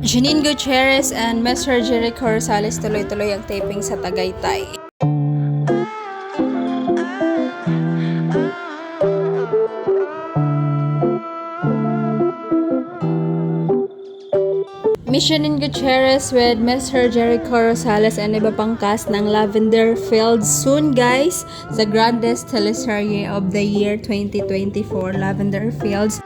Janine Gutierrez and Mr. Jericho Rosales tuloy-tuloy ang taping sa Tagaytay. Miss Janine Gutierrez with Mr. Jericho Rosales and iba pang cast ng Lavender Fields soon guys sa grandest teleserye of the year 2024 Lavender Fields.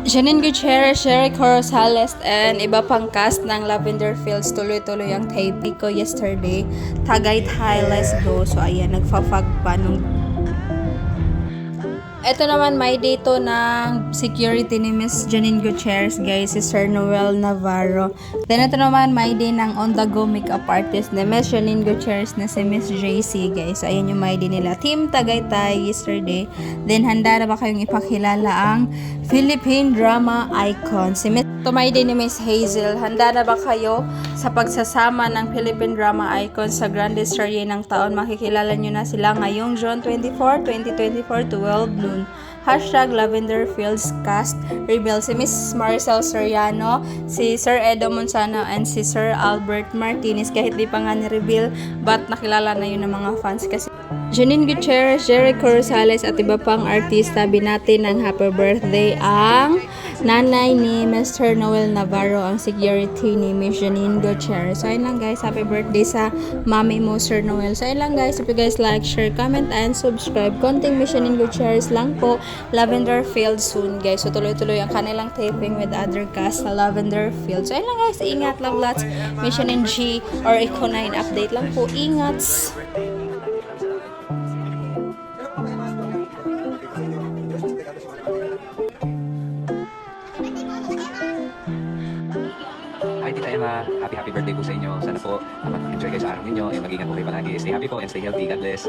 Janine Gutierrez, Jericho Rosales and iba pang cast ng Lavender Fields tuloy-tuloy ang taping ko yesterday. Tagaytay, let's go. So ayan, nagfa-fog pa nung ito naman may dito ng security ni Miss Janine Gutierrez guys, si Sir Noel Navarro. Then ito naman may din ng on the go makeup artist ni Miss Janine Gutierrez na si Miss JC guys. Ayan yung may din nila. Team Tagaytay yesterday. Then handa na ba kayong ipakilala ang Philippine drama icon? Si Miss tumay din ni Miss Hazel. Handa na ba kayo sa pagsasama ng Philippine drama icon sa grandest serye ng taon? Makikilala nyo na sila ngayong June 24, 2024, 12 noon. Hashtag Lavender Fields cast reveal si Miss Maricel Soriano, si Sir Edo Monzano, and si Sir Albert Martinez. Kahit di pa nga ni-reveal, but nakilala na yun ng mga fans kasi Janine Gutierrez, Jericho Rosales at iba pang artista binati ng happy birthday ang nanay ni Mr. Noel Navarro, ang security ni Miss Janine Gutierrez. So ayun lang guys, happy birthday sa mami mo Sir Noel. So ayun lang guys, if you guys like, share, comment, and subscribe. Konting Miss Janine Gutierrez lang po. Lavender Fields soon guys. So tuloy-tuloy ang kanilang taping with other cast sa Lavender Fields. So ayun lang guys, ingat, love lots. Miss Janine G or Eco 9 update lang po. Ingat! Hi Tita Emma, happy birthday po sa inyo. Sana po mag-enjoy kayo sa araw ninyo. Mag-ingat po kayo palagi. Stay happy po and stay healthy. God bless.